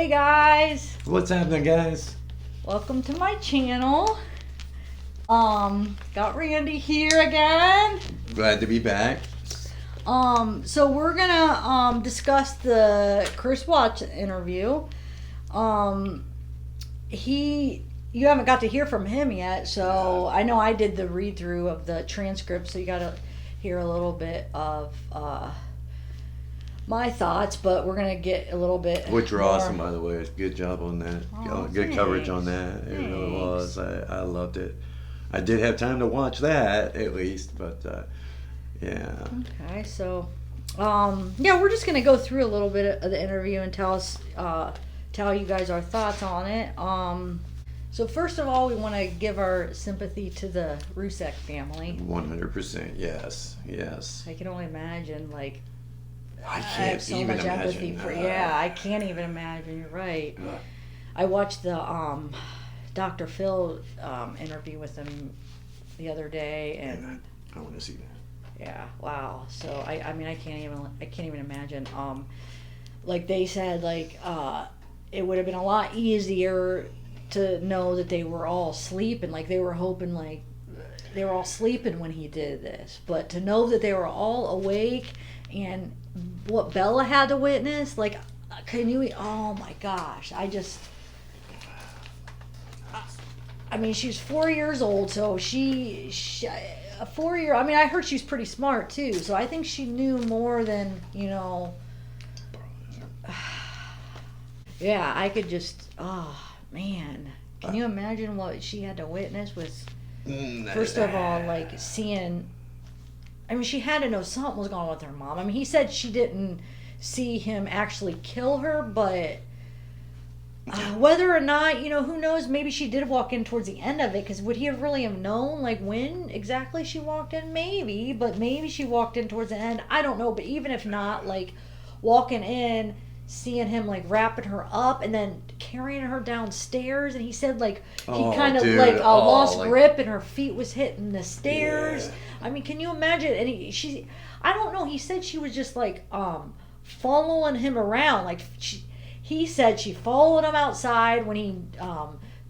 Hey guys, What's happening, guys? welcome to my channel. Got Randy here again. Glad to be back. So we're gonna discuss the Chris Watts interview. You haven't got to hear from him yet, so I know I did the read through of the transcript, so you got to hear a little bit of my thoughts, but we're gonna get a little bit. Which were more. awesome, by the way. Good job on that. Good coverage on that. It really was. I loved it. I did have time to watch that at least, but yeah. Okay, so yeah, we're just gonna go through a little bit of the interview and tell you guys our thoughts on it. So first of all, we want to give our sympathy to the Rusek family. 100%. Yes. I can only imagine, like, I I can't have so even much empathy imagine. for. Yeah, I can't even imagine. You're right. I watched the Dr. Phil interview with him the other day, and I want to see that. yeah, wow. So I mean, I can't even imagine. Like they said, like it would have been a lot easier to know that they were all sleeping. Like they were hoping, like they were all sleeping when he did this, but to know that they were all awake and what Bella had to witness, like, can you? Oh my gosh, I mean, she's 4 years old, so she a 4 year. I mean, I heard she's pretty smart too, so I think she knew more than Yeah, I could just. Oh man, can you imagine what she had to witness with? First of all, like seeing. I mean, she had to know something was going on with her mom. I mean, he said she didn't see him actually kill her, but whether or not, who knows? Maybe she did walk in towards the end of it, because would he have really have known, like, when exactly she walked in? Maybe, but maybe she walked in towards the end. I don't know, but even if not, like, walking in, seeing him, like, wrapping her up and then carrying her downstairs, and he said, like, he kind of, like, lost grip and her feet was hitting the stairs. Yeah. I mean, can you imagine? And I don't know, he said she was just, like, following him around, like, he said she followed him outside when he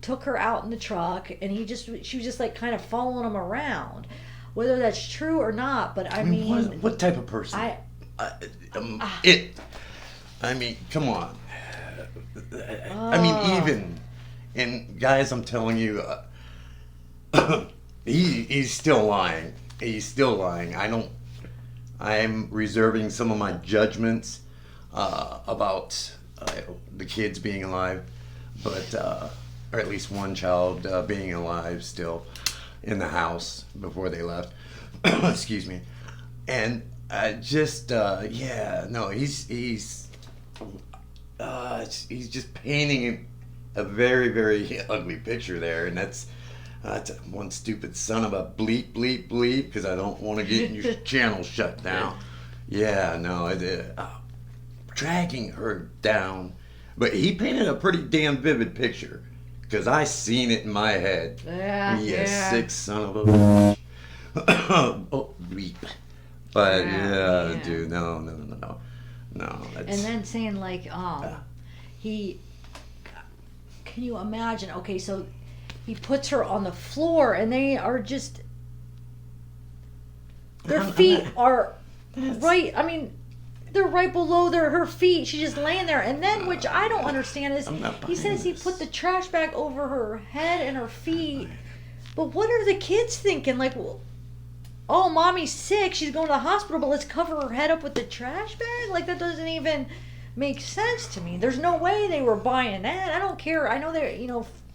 took her out in the truck, and she was just, like, kind of following him around. Whether that's true or not, but I mean what type of person? I mean, come on. I mean, even, and guys, I'm telling you, he's still lying. He's still lying. I'm reserving some of my judgments about the kids being alive, but or at least one child being alive still in the house before they left. Excuse me. And he's just painting a very, very ugly picture there, and that's one stupid son of a bleep, bleep, bleep, because I don't want to get your channel shut down. Yeah, no, dragging her down, but he painted a pretty damn vivid picture, because I seen it in my head. Yeah. Sick son of a bitch. Oh, bleep. But yeah, dude, no. That's... And then saying, like, can you imagine? Okay, so he puts her on the floor, and they are just, their feet are right. I mean, they're right below her feet. She's just laying there, and then, which I don't understand, is he says he put the trash bag over her head and her feet. But what are the kids thinking? Like, oh, mommy's sick, she's going to the hospital, but let's cover her head up with the trash bag? Like, that doesn't even make sense to me. There's no way they were buying that. I don't care. I know they're,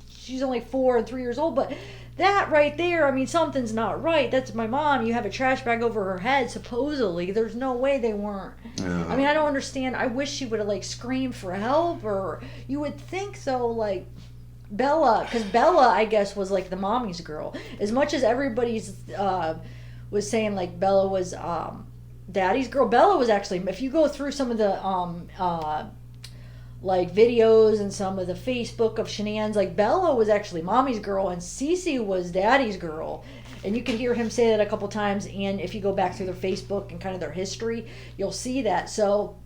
she's only 4 and 3 years old, but that right there, I mean, something's not right. That's my mom. You have a trash bag over her head, supposedly. There's no way they weren't. I mean, I don't understand. I wish she would have, like, screamed for help, or you would think so, like, Bella, because Bella, I guess, was, like, the mommy's girl. As much as everybody's was saying, like, Bella was daddy's girl, Bella was actually, if you go through some of the like videos and some of the Facebook of shenanigans, like, Bella was actually mommy's girl and Cece was daddy's girl. And you can hear him say that a couple times, and if you go back through their Facebook and kind of their history, you'll see that. So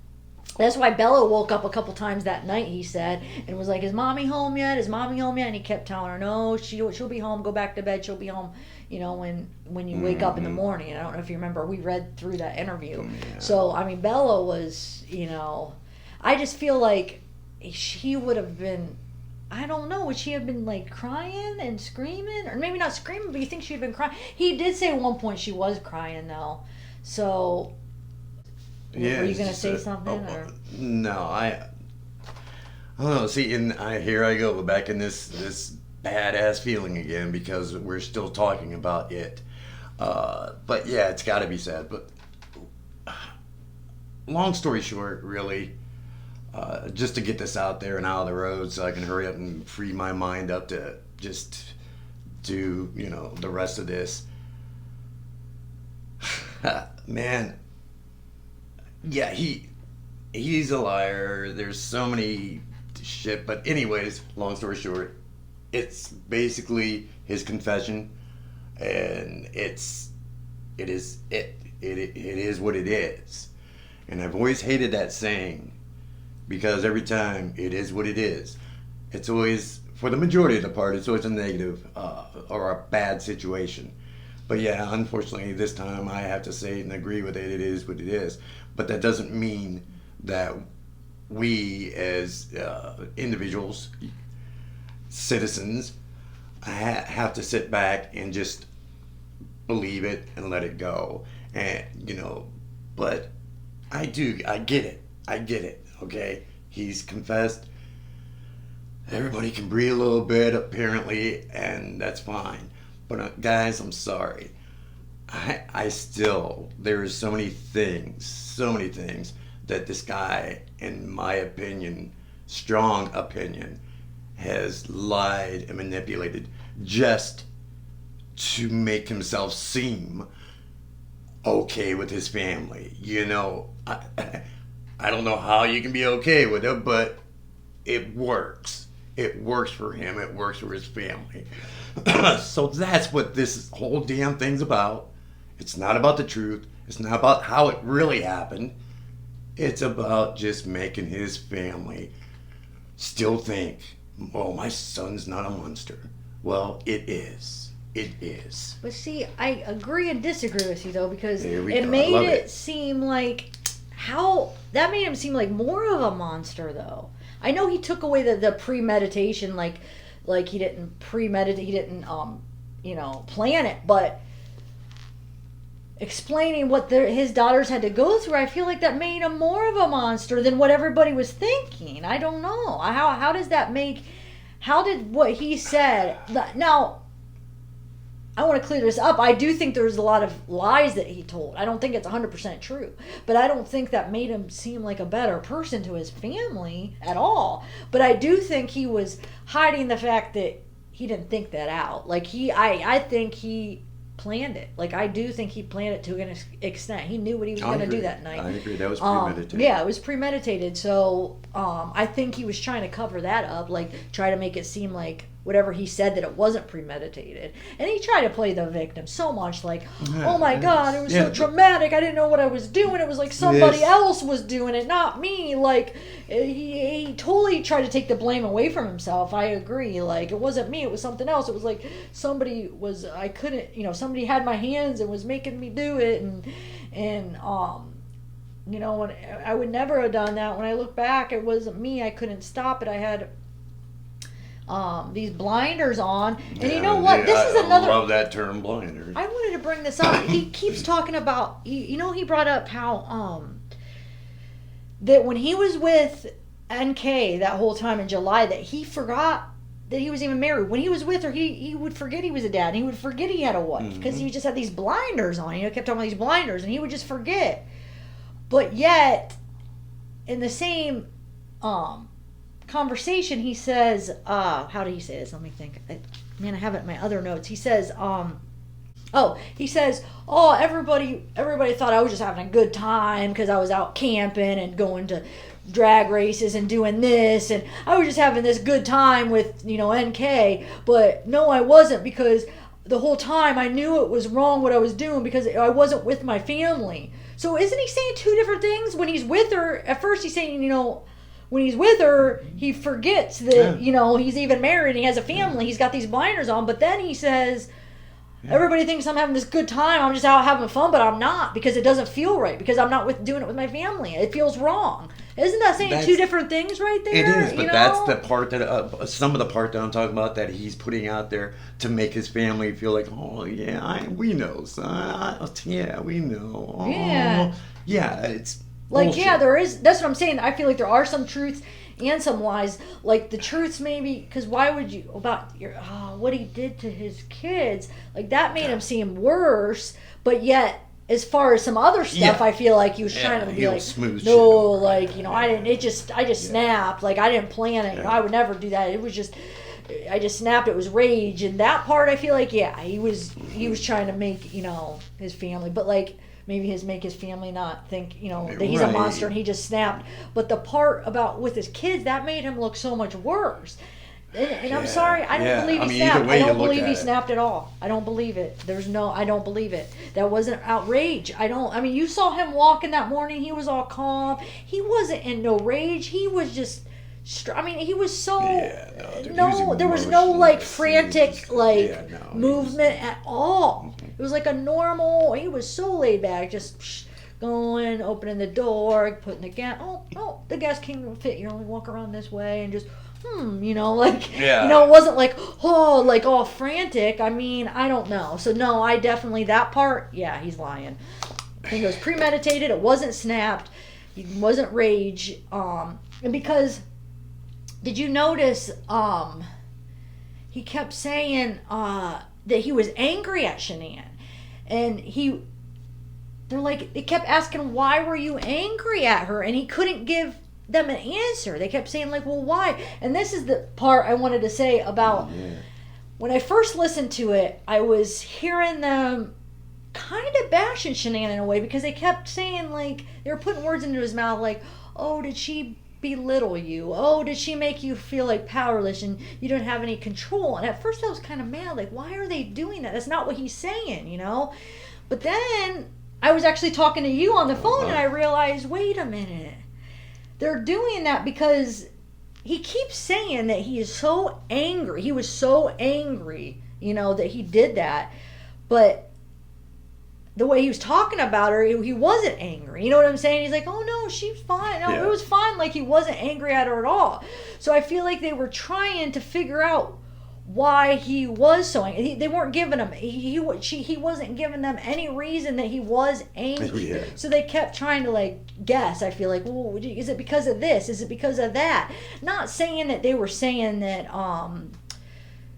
That's why Bella woke up a couple times that night, he said, and was like, "Is mommy home yet? Is mommy home yet?" And he kept telling her, "No, she'll be home. Go back to bed. She'll be home, when you wake up in the morning." And I don't know if you remember, we read through that interview. Yeah. So, I mean, Bella was, I just feel like she would have been, I don't know, would she have been like crying and screaming? Or maybe not screaming, but you think she'd have been crying? He did say at one point she was crying, though. So... Yeah, were you going to say something? Or? No, I don't know. See, and here I go back in this badass feeling again because we're still talking about it. But yeah, it's got to be said. But long story short, really, just to get this out there and out of the road so I can hurry up and free my mind up to just do, the rest of this. Man. Yeah, he's a liar. There's so many shit, but anyways, long story short, it's basically his confession, and it is what it is. And I've always hated that saying because every time it is what it is, it's always, for the majority of the part, it's always a negative or a bad situation. But yeah, unfortunately, this time I have to say it and agree with it. It is what it is. But that doesn't mean that we as individuals, citizens, have to sit back and just believe it and let it go. And, but I get it, okay? He's confessed. Everybody can breathe a little bit, apparently, and that's fine. But guys, I'm sorry. I still, there is so many things that this guy, in my opinion, strong opinion, has lied and manipulated just to make himself seem okay with his family. I don't know how you can be okay with it, but it works. It works for him. It works for his family. So that's what this whole damn thing's about. It's not about the truth. It's not about how it really happened. It's about just making his family still think, oh, my son's not a monster. Well, it is. It is. But see, I agree and disagree with you, though, because it made it seem like, that made him seem like more of a monster, though. I know he took away the premeditation, like he didn't premeditate, he didn't, plan it, but explaining what his daughters had to go through, I feel like that made him more of a monster than what everybody was thinking. I don't know. How does that make, how did what he said, now, I want to clear this up. I do think there's a lot of lies that he told. I don't think it's 100% true. But I don't think that made him seem like a better person to his family at all. But I do think he was hiding the fact that he didn't think that out. Like, I think he planned it. Like, I do think he planned it to an extent. He knew what he was going to do that night. I agree. That was premeditated. Yeah, it was premeditated. So I think he was trying to cover that up, like try to make it seem like whatever he said, that it wasn't premeditated. And he tried to play the victim so much, like, oh my God, it was so traumatic. I didn't know what I was doing. It was like somebody else was doing it, not me. Like, he totally tried to take the blame away from himself. I agree. Like, it wasn't me. It was something else. It was like somebody somebody had my hands and was making me do it. And I would never have done that. When I look back, it wasn't me. I couldn't stop it. I had these blinders on, and you know what? This is another. I love that term, blinders. I wanted to bring this up. He keeps talking about. He brought up how that when he was with NK that whole time in July, that he forgot that he was even married. When he was with her, he would forget he was a dad. And he would forget he had a wife because he just had these blinders on. Kept talking about these blinders, and he would just forget. But yet, in the same conversation, he says, how did he say this? Let me think. I have it in my other notes. He says, everybody thought I was just having a good time because I was out camping and going to drag races and doing this, and I was just having this good time with, NK, but no, I wasn't, because the whole time I knew it was wrong what I was doing because I wasn't with my family. So isn't he saying two different things? When he's with her, at first he's saying, when he's with her, he forgets that, he's even married and he has a family. He's got these blinders on. But then he says, everybody thinks I'm having this good time. I'm just out having fun, but I'm not because it doesn't feel right because I'm not doing it with my family. It feels wrong. Isn't that saying two different things right there? It is, but that's the part that, some of the part that I'm talking about that he's putting out there to make his family feel like, oh, yeah, we know, son. Yeah, we know. Oh, yeah, it's like, bullshit. yeah, there is. That's what I'm saying. I feel like there are some truths and some lies. Like the truths maybe, because why would you, about what he did to his kids, like that made him seem worse, but yet, as far as some other stuff, I feel like he was trying to be like, no, like, I didn't, I just snapped, like, I didn't plan it, I would never do that, it was just, I just snapped, it was rage, and that part, I feel like, he was trying to make, his family, but like, maybe make his family not think, that he's a monster and he just snapped, but the part about with his kids, that made him look so much worse. And I'm sorry, I don't believe he snapped. I don't believe he snapped at all. I don't believe it. I don't believe it. That wasn't outrage. You saw him walking that morning. He was all calm. He wasn't in no rage. He was just, he was so, there was no like frantic movement at all. It was like a normal, he was so laid back, just going, opening the door, putting the gas, the gas can't fit, walk around this way and just, it wasn't like, like all frantic. I don't know. So no, I definitely, that part, he's lying. I think it was premeditated. It wasn't snapped. It wasn't rage. And because, did you notice, he kept saying, that he was angry at Shanann. And they kept asking, why were you angry at her? And he couldn't give them an answer. They kept saying like, well, why? And this is the part I wanted to say about when I first listened to it, I was hearing them kind of bashing Shanann in a way because they kept saying like, they were putting words into his mouth like, oh, did she belittle you? Oh, did she make you feel like powerless and you don't have any control? And at first I was kind of mad, like, why are they doing that? That's not what he's saying, But then I was actually talking to you on the phone and I realized, wait a minute. They're doing that because he keeps saying that he is so angry. He was so angry, that he did that. But the way he was talking about her, he wasn't angry. You know what I'm saying? He's like, oh, no, she's fine. No, it was fine. Like, he wasn't angry at her at all. So I feel like they were trying to figure out why he was so angry. They weren't giving him, he wasn't giving them any reason that he was angry. So they kept trying to like guess. I feel like, well, is it because of this? Is it because of that? Not saying that they were saying that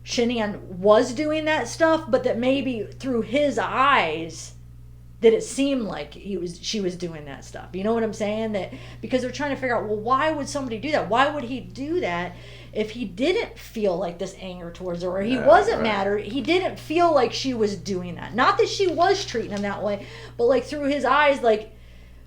Shanann was doing that stuff, but that maybe through his eyes that it seemed like she was doing that stuff. You know what I'm saying? That because they're trying to figure out, well, why would somebody do that? Why would he do that if he didn't feel like this anger towards her, or he wasn't mad, or he didn't feel like she was doing that? Not that she was treating him that way, but like through his eyes, like,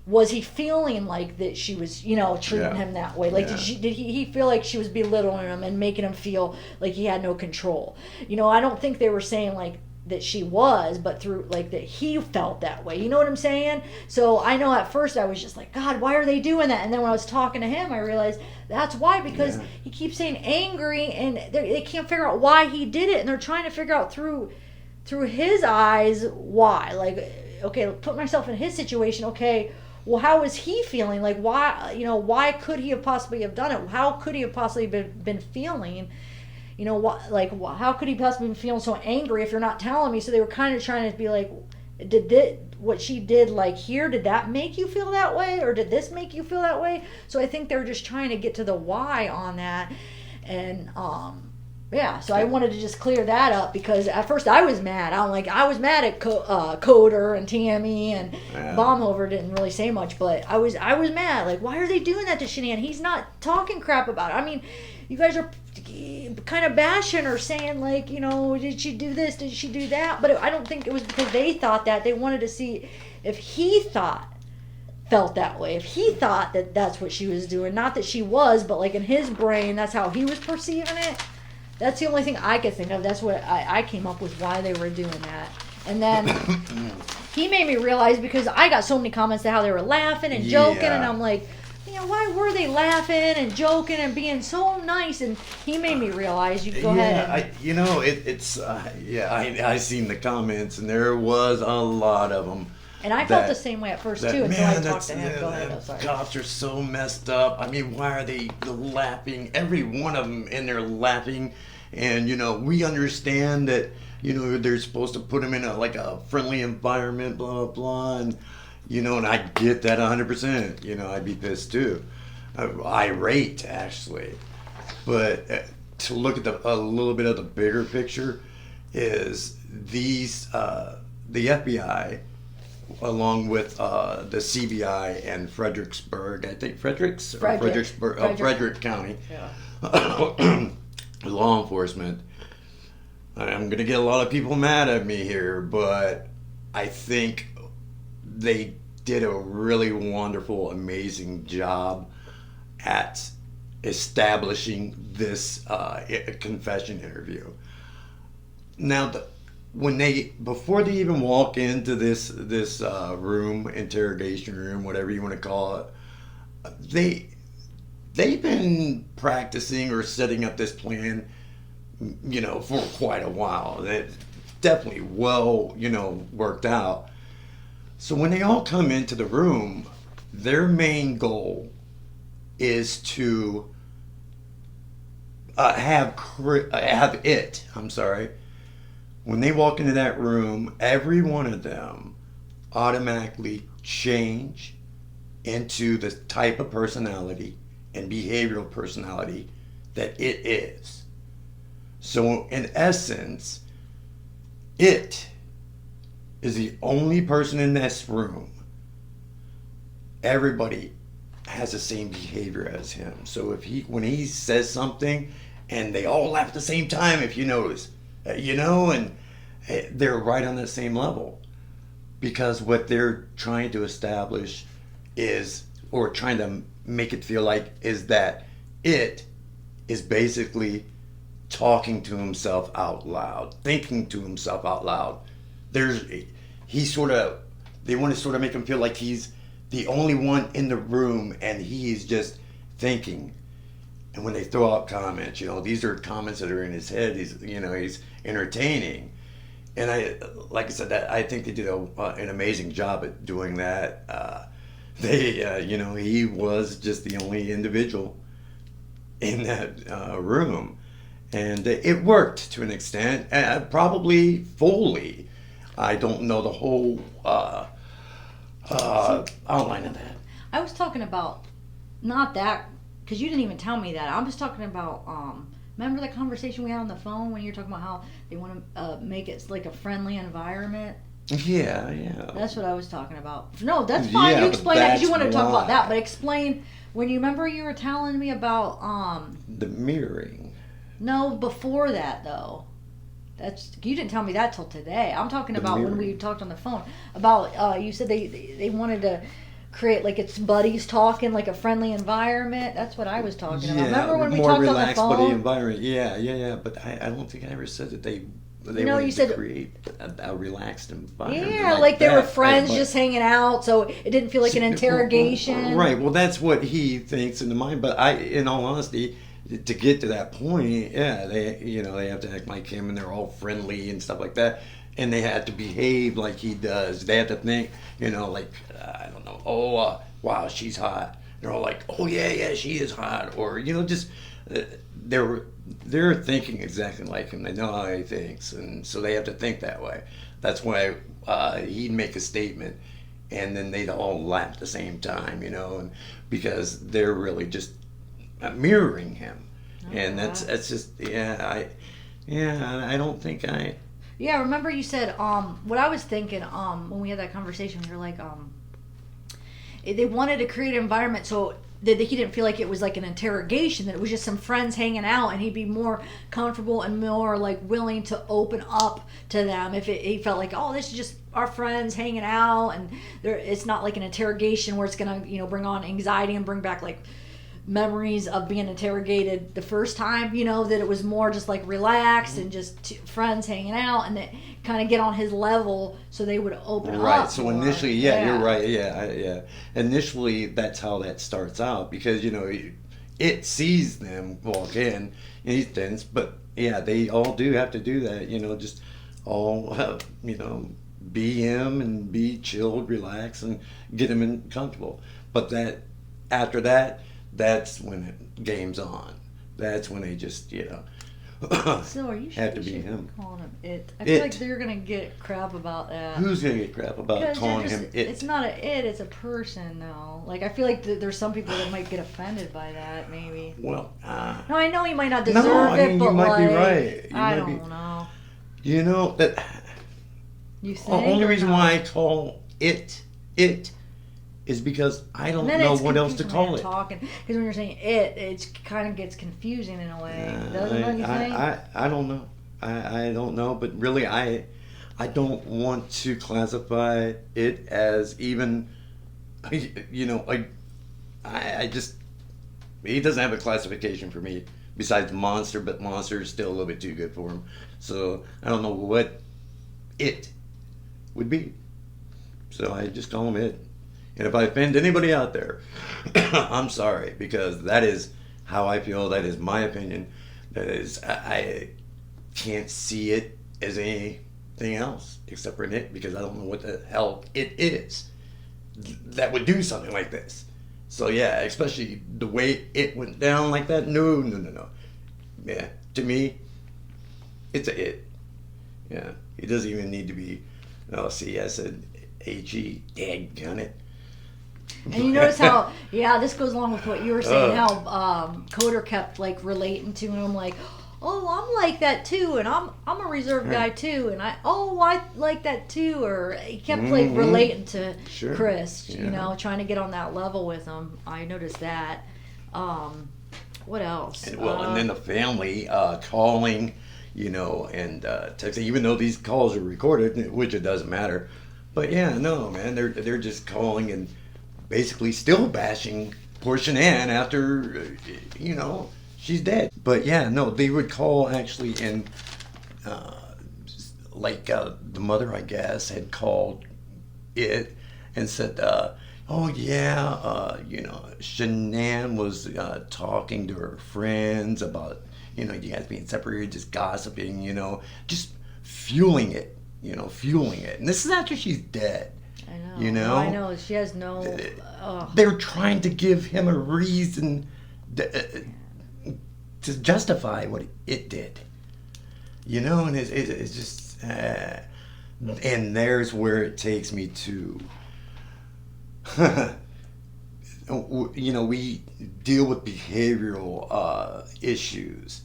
was he feeling like that she was, treating him that way? Like, did he feel like she was belittling him and making him feel like he had no control? I don't think they were saying like that she was, but through like that he felt that way. You know what I'm saying? So I know at first I was just like, God, why are they doing that? And then when I was talking to him, I realized that's why, because he keeps saying angry and they can't figure out why he did it. And they're trying to figure out through his eyes why. Like, okay, put myself in his situation. Okay, well, how is he feeling? Like, why could he have possibly have done it? How could he have possibly been feeling? How could he possibly be feeling so angry if you're not telling me? So they were kind of trying to be like, what she did like here, did that make you feel that way? Or did this make you feel that way? So I think they're just trying to get to the why on that. And, so I wanted to just clear that up because at first I was mad. I was mad at Coder and Tammy and Baumhofer didn't really say much, but I was mad. Like, why are they doing that to Shanann? He's not talking crap about it. I mean, you guys are kind of bashing her, saying like, did she do this? Did she do that? But I don't think it was because they thought that. They wanted to see if he felt that way. If he thought that that's what she was doing. Not that she was, but like in his brain, that's how he was perceiving it. That's the only thing I could think of. That's what I came up with why they were doing that. And then he made me realize, because I got so many comments to how they were laughing and joking, and I'm like, why were they laughing and joking and being so nice? And he made me realize, you go ahead. I seen the comments, and there was a lot of them. And I felt the same way at first, too, until I talked to him. Go ahead, I'm sorry. Cops are so messed up. I mean, why are they laughing? Every one of them in there laughing. And, we understand that, they're supposed to put them in a friendly environment, blah, blah, blah. And, and I get that 100%. I'd be pissed, too. Irate, actually. But to look at a little bit of the bigger picture is these, the FBI, along with the CBI and Fredericksburg, I think Frederick County, law enforcement. I'm going to get a lot of people mad at me here, but I think they did a really wonderful, amazing job at establishing this confession interview. Now, before they even walk into this room, interrogation room, whatever you want to call it, they've been practicing or setting up this plan, for quite a while. It's definitely well, worked out. So when they all come into the room, their main goal is to have it. When they walk into that room, every one of them automatically change into the type of personality and behavioral personality that it is. So in essence, it is the only person in this room. Everybody has the same behavior as him. So when he says something and they all laugh at the same time, if you notice, and they're right on the same level, because what they're trying to establish is, or trying to make it feel like, is that it is basically talking to himself out loud, thinking to himself out loud. They want to sort of make him feel like he's the only one in the room and he's just thinking. And when they throw out comments, these are comments that are in his head. He's entertaining. And I think they did an amazing job at doing that. He was just the only individual in that room. And it worked to an extent, probably fully. I don't know the whole outline of that. I was talking about, not that, because you didn't even tell me that. I'm just talking about, remember the conversation we had on the phone when you were talking about how they want to make it like a friendly environment? Yeah. That's what I was talking about. No, that's fine. You explain that because you wanted to talk about that. But explain, when you remember you were telling me about... the mirroring. No, before that, though. You didn't tell me that till today. I'm talking about when we talked on the phone. About, you said they wanted to create, like, it's buddies talking, like a friendly environment. That's what I was talking about. Remember when we talked on the phone? More relaxed buddy environment. Yeah. But I don't think I ever said that they wanted to create a relaxed environment. Yeah, like they were friends just hanging out, so it didn't feel like an interrogation. Right. Well, that's what he thinks in the mind. But in all honesty, to get to that point, they have to act like him, and they're all friendly and stuff like that, and they have to behave like he does. They have to think, I don't know, wow, she's hot. They're all like, oh yeah, she is hot, or just they're thinking exactly like him. They know how he thinks, and so they have to think that way. That's why he'd make a statement, and then they'd all laugh at the same time, and because they're really just mirroring him. And that's just I don't think I remember you said what I was thinking when we had that conversation, you're like they wanted to create an environment so that he didn't feel like it was like an interrogation, that it was just some friends hanging out, and he'd be more comfortable and more like willing to open up to them if he felt like, oh, this is just our friends hanging out, and it's not like an interrogation where it's gonna bring on anxiety and bring back like memories of being interrogated the first time, that it was more just like relaxed and just friends hanging out, and that kind of get on his level so they would open up. Right. So more. initially, you're right. Yeah. Initially, that's how that starts out, because it sees them walk in instance, but yeah, they all do have to do that. Just all be him and be chilled, relax, and get him in comfortable. But that after that, that's when it game's on. That's when they just So are you sure have to you be should him. calling him it? I feel like they're gonna get crap about that. Who's gonna get crap about 'Cause calling him it? It's not it's a person though. Like I feel like there's some people that might get offended by that, maybe. Well, no, I know he might not deserve I mean, it, but you might be like, right. I don't know. That You the think? only or reason not? why I call it is because I don't And then know it's what else to confusing when call you're it. Talking, because when you're saying it kind of gets confusing in a way. Doesn't it, you think? I don't know. I don't know, but really I don't want to classify it as even I just, he doesn't have a classification for me besides monster, but monster is still a little bit too good for him. So I don't know what it would be. So I just call him it. And if I offend anybody out there, I'm sorry, because that is how I feel. That is my opinion. That is, I can't see it as anything else except for it, because I don't know what the hell it is that would do something like this. So yeah, especially the way it went down like that. No. Yeah, to me, it's a it. Yeah, it doesn't even need to be. Oh, see, I said H-E, daggone it. And you notice how, this goes along with what you were saying, how Coder kept like relating to him, like, oh, I'm like that too, and I'm a reserved guy too, and I like that too, or he kept like relating to Chris, trying to get on that level with him. I noticed that. What else? And then the family calling, and texting, even though these calls are recorded, which it doesn't matter. But yeah, no, man, they're just calling and basically still bashing poor Shanann after, she's dead. But yeah, no, they would call actually, and the mother, I guess, had called it and said, Shanann was talking to her friends about, you guys being separated, just gossiping, just fueling it. And this is after she's dead. I know. I know. She has no. They're trying to give him a reason to justify what it did. And it's just. And there's where it takes me to. We deal with behavioral issues.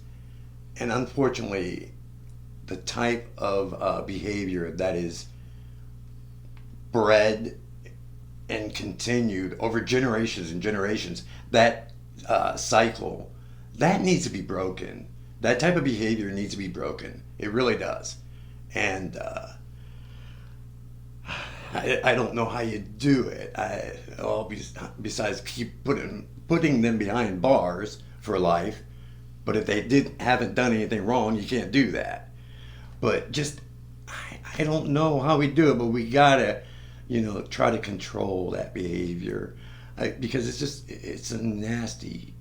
And unfortunately, the type of behavior that is bred and continued over generations and generations, that cycle, that needs to be broken. That type of behavior needs to be broken. It really does. And I don't know how you do it. Besides keep putting them behind bars for life. But if they haven't done anything wrong, you can't do that. But just, I don't know how we do it, but we gotta, try to control that behavior, because it's a nasty.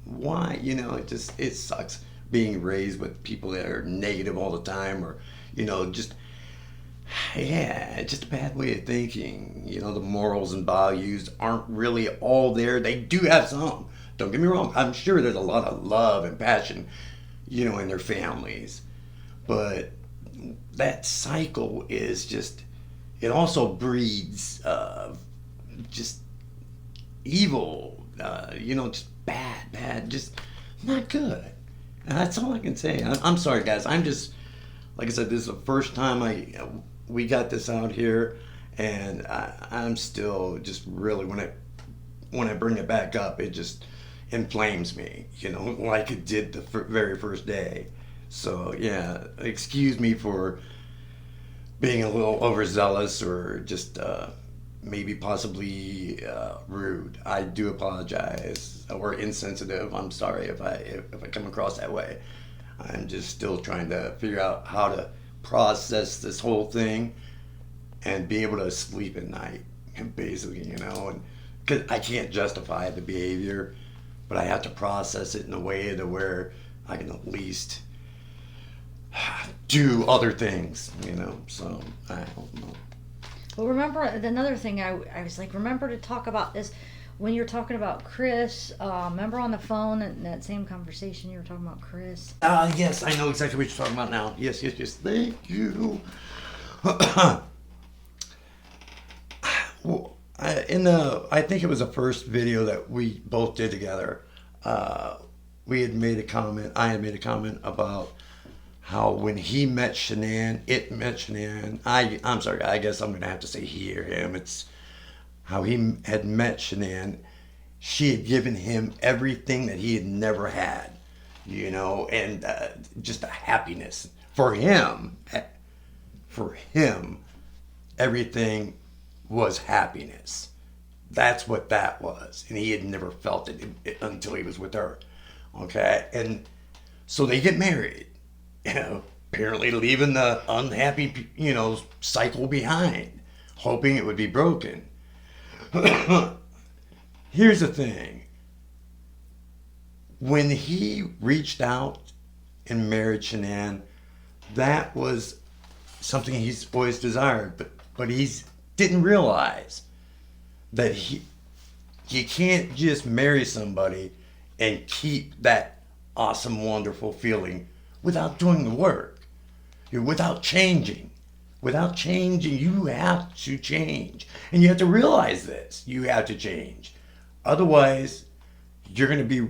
Why? It sucks being raised with people that are negative all the time, or, just a bad way of thinking. The morals and values aren't really all there. They do have some. Don't get me wrong. I'm sure there's a lot of love and passion, in their families. But that cycle is just, it also breeds just evil, just bad, just not good. And that's all I can say. I'm sorry, guys. I'm just, like I said, this is the first time we got this out here, and I'm still just really, when I bring it back up, it just inflames me, like it did the very first day. So yeah, excuse me for being a little overzealous, or just maybe possibly rude. I do apologize, or insensitive. I'm sorry if I come across that way. I'm just still trying to figure out how to process this whole thing and be able to sleep at night, basically, and because I can't justify the behavior, but I have to process it in a way to where I can at least do other things, So I don't know. Well, remember another thing. I was like, remember to talk about this when you're talking about Chris. Remember on the phone in that same conversation you were talking about Chris. Yes, I know exactly what you're talking about now. Yes. Thank you. Well, I think it was the first video that we both did together. We had made a comment. I had made a comment about how when he met Shanann, it met Shanann. I'm sorry. I guess I'm gonna have to say he or him. It's how he had met Shanann. She had given him everything that he had never had, and just a happiness for him. For him, everything was happiness. That's what that was, and he had never felt it until he was with her. Okay, and so they get married. Apparently leaving the unhappy, cycle behind, hoping it would be broken. Here's the thing. When he reached out and married Shanann, that was something he's always desired, but he's didn't realize that you can't just marry somebody and keep that awesome, wonderful feeling without doing the work, without changing. Without changing, you have to change. And you have to realize this. You have to change. Otherwise, you're going to be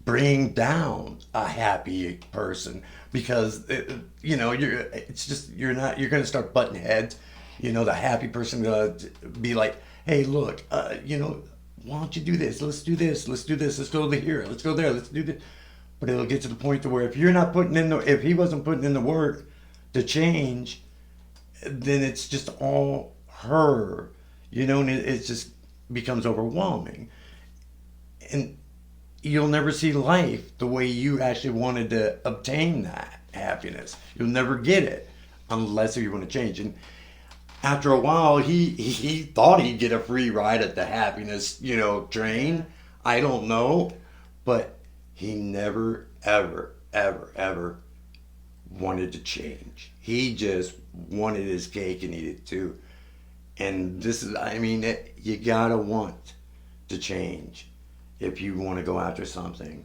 bringing down a happy person because, you're going to start butting heads. The happy person going to be like, hey, look, why don't you do this? Let's do this. Let's do this. Let's go over here. Let's go there. Let's do this. But it'll get to the point to where if he wasn't putting in the work to change, then it's just all her, and it just becomes overwhelming. And you'll never see life the way you actually wanted to obtain that happiness. You'll never get it unless you want to change. And after a while, he thought he'd get a free ride at the happiness, train. I don't know, but he never, ever, ever, ever wanted to change. He just wanted his cake and eat it too. And this is, you gotta want to change if you want to go after something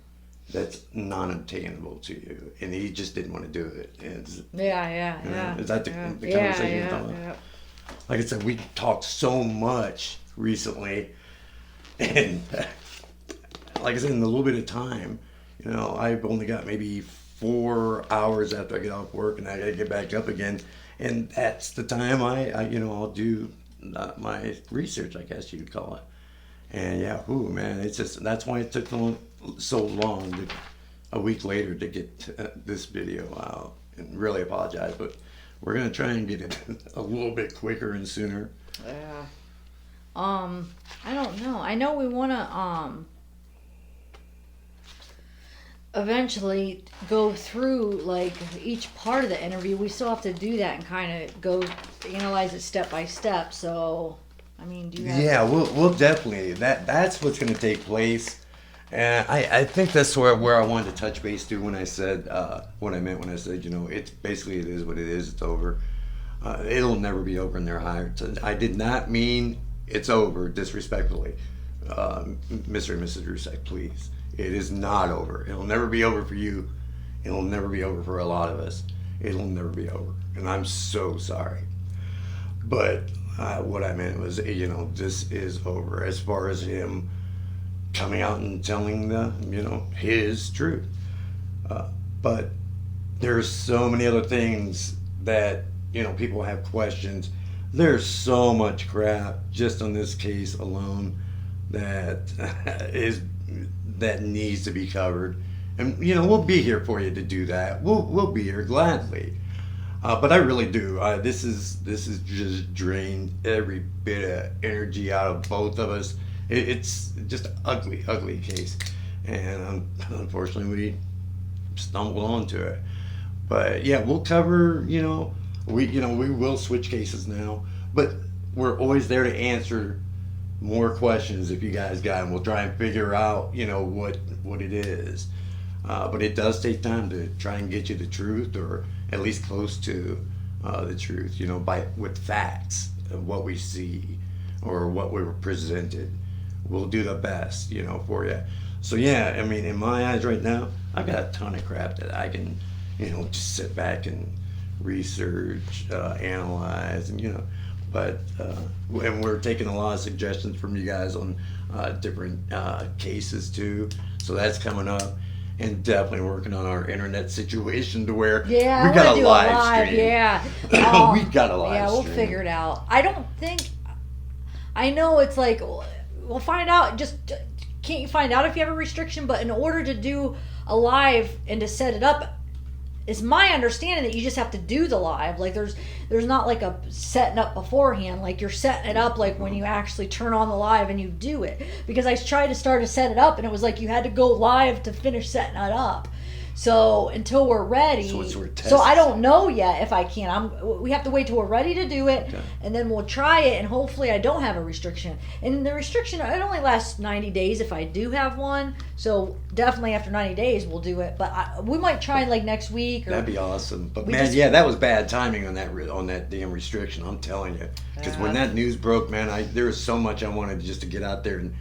that's non-obtainable to you. And he just didn't want to do it. Yeah. Is that the conversation you're talking about? Yeah. Like I said, we talked so much recently, and like I said, in a little bit of time, I've only got maybe 4 hours after I get off work, and I gotta get back up again, and that's the time I'll do my research, I guess you'd call it. And man, it's just that's why it took so long, a week later, to get this video out, and really apologize, but we're gonna try and get it a little bit quicker and sooner. Yeah. I don't know. I know we wanna eventually go through like each part of the interview. We still have to do that and kind of go analyze it step by step. So, do you have... Yeah, we'll definitely. That's what's gonna take place. And I think that's where I wanted to touch base to when I said what I meant when I said, it's basically it is what it is. It's over. It'll never be over in their hearts. I did not mean it's over disrespectfully. Mr. and Mrs. Rusek, please. It is not over. It'll never be over for you. It'll never be over for a lot of us. It'll never be over. And I'm so sorry. But what I meant was, this is over as far as him coming out and telling his truth. But there's so many other things that, people have questions. There's so much crap just on this case alone that that needs to be covered. And, we'll be here for you to do that. We'll be here gladly. But I really do. This is just drained every bit of energy out of both of us. It's just an ugly case, and unfortunately we stumbled onto it. But yeah, we'll cover. We will switch cases now, but we're always there to answer more questions if you guys got them. We'll try and figure out what it is. But it does take time to try and get you the truth, or at least close to the truth, with facts of what we see or what we were presented. We'll do the best, for you. So yeah, I mean, in my eyes right now, I've got a ton of crap that I can, just sit back and research, analyze, but and we're taking a lot of suggestions from you guys on different cases too. So that's coming up. And definitely working on our internet situation to where we got a live stream. Yeah, we got a live stream. Yeah, we'll figure it out. I know it's like, we'll find out. Just can't you find out if you have a restriction? But in order to do a live and to set it up, it's my understanding that you just have to do the live. Like there's not like a setting up beforehand. Like you're setting it up like when you actually turn on the live and you do it. Because I tried to start to set it up and it was like you had to go live to finish setting it up. So until we're ready, so I don't know yet if I can. We have to wait till we're ready to do it, okay. And then we'll try it. And hopefully, I don't have a restriction. And the restriction, it only lasts 90 days if I do have one. So definitely after 90 days, we'll do it. But we might try like next week. That'd be awesome. But man, that was bad timing on that damn restriction. I'm telling you, because when that news broke, man, there was so much I wanted just to get out there and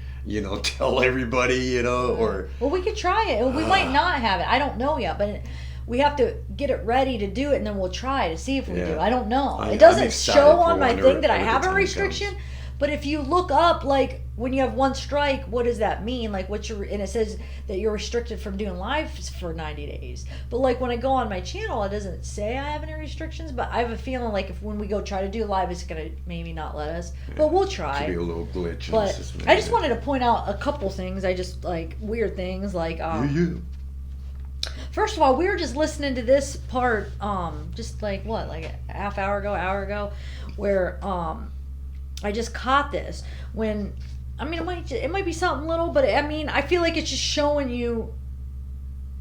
tell everybody, or... Well, we could try it. We might not have it. I don't know yet, but we have to get it ready to do it, and then we'll try to see if we do. I don't know. It doesn't show on my thing that I have a restriction, but if you look up, like, when you have one strike, what does that mean? Like, and it says that you're restricted from doing lives for 90 days. But, like, when I go on my channel, it doesn't say I have any restrictions, but I have a feeling like when we go try to do live, it's going to maybe not let us. Yeah, but we'll try. Could be a little glitch. But I just wanted to point out a couple things. Weird things, like... First of all, we were just listening to this part, just like a half hour ago, where I just caught this when... I mean, it might be something little, but I feel like it's just showing you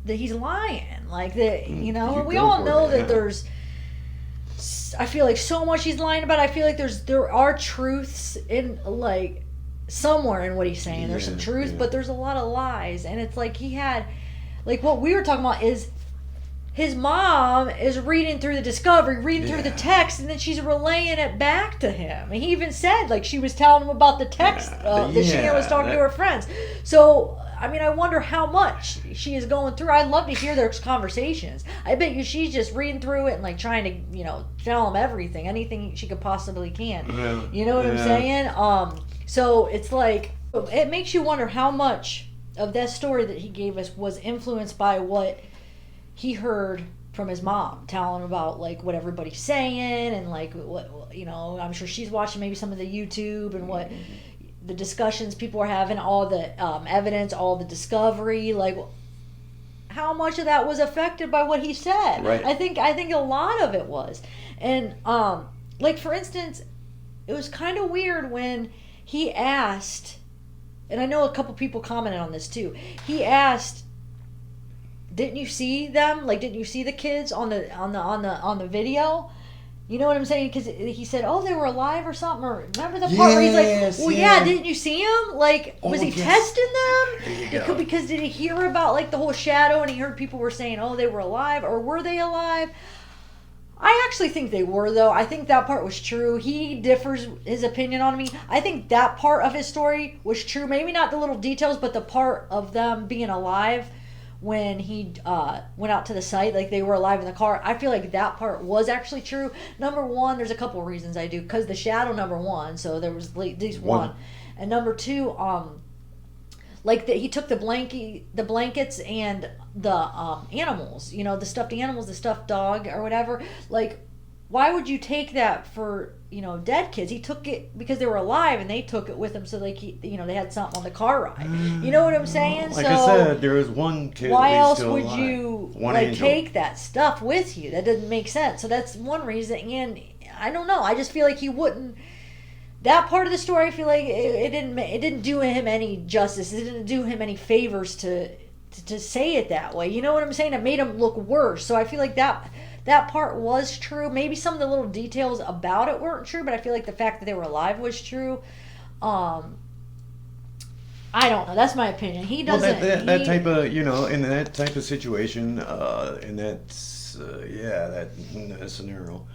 that he's lying. Like that, we all know that there's. I feel like so much he's lying about. I feel like there are truths in like somewhere in what he's saying. There's some truth, but there's a lot of lies, and it's like he had, like what we were talking about is. His mom is reading through the discovery, through the text, and then she's relaying it back to him. And he even said, like, she was telling him about the text that she was talking to her friends. So, I wonder how much she is going through. I'd love to hear their conversations. I bet you she's just reading through it and, like, trying to, tell him everything, anything she could possibly can. Yeah. You know what I'm saying? So, it's like, it makes you wonder how much of that story that he gave us was influenced by what he heard from his mom telling him about like what everybody's saying and like what I'm sure she's watching maybe some of the YouTube and what the discussions people are having, all the evidence, all the discovery, like how much of that was affected by what he said. Right. I think a lot of it was. And like for instance, it was kind of weird when he asked, and I know a couple people commented on this too. He asked, didn't you see them? Like, didn't you see the kids on the video? You know what I'm saying? Because he said, "Oh, they were alive or something." Or remember the part where he's like, "Well, yeah, didn't you see him? Like, was he testing them? Because did he hear about like the whole shadow and he heard people were saying, "Oh, they were alive," or were they alive?" I actually think they were, though. I think that part was true. He differs his opinion on me. I think that part of his story was true. Maybe not the little details, but the part of them being alive. When he went out to the site, like they were alive in the car, I feel like that part was actually true. Number one, there's a couple of reasons I do, because the shadow, number one, so there was at least one. And number two, like he took the blankets and the animals, the stuffed animals, the stuffed dog or whatever. Like why would you take that for, dead kids? He took it because they were alive, and they took it with them, so they they had something on the car ride. You know what I'm saying? Like I said, there was one kid. Why else still would alive. you One angel. take that stuff with you? That doesn't make sense. So that's one reason. And I don't know. I just feel like he wouldn't. That part of the story, I feel like it didn't do him any justice. It didn't do him any favors to say it that way. You know what I'm saying? It made him look worse. So I feel like that part was true. Maybe some of the little details about it weren't true, but I feel like the fact that they were alive was true. I don't know. That's my opinion. He doesn't. Well, that type of, in that type of situation, in that scenario,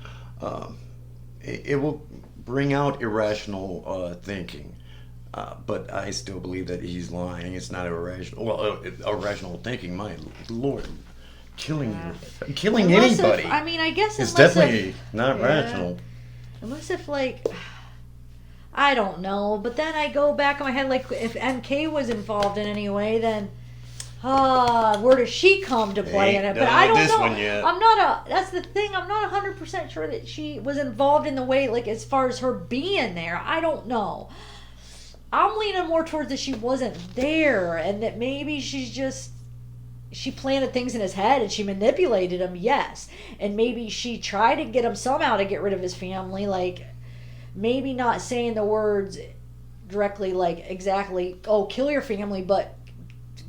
it will bring out irrational thinking. But I still believe that he's lying. It's not irrational. Well, irrational thinking. My Lord, killing anybody. I guess it's definitely not rational. Unless if I don't know. But then I go back in my head, if MK was involved in any way, then where does she come to play in it? But I don't know. One yet. That's the thing. I'm not 100% sure that she was involved in the way, as far as her being there. I don't know. I'm leaning more towards that she wasn't there, and that maybe she planted things in his head and she manipulated him, yes. And maybe she tried to get him somehow to get rid of his family, maybe not saying the words directly, exactly, oh, kill your family, but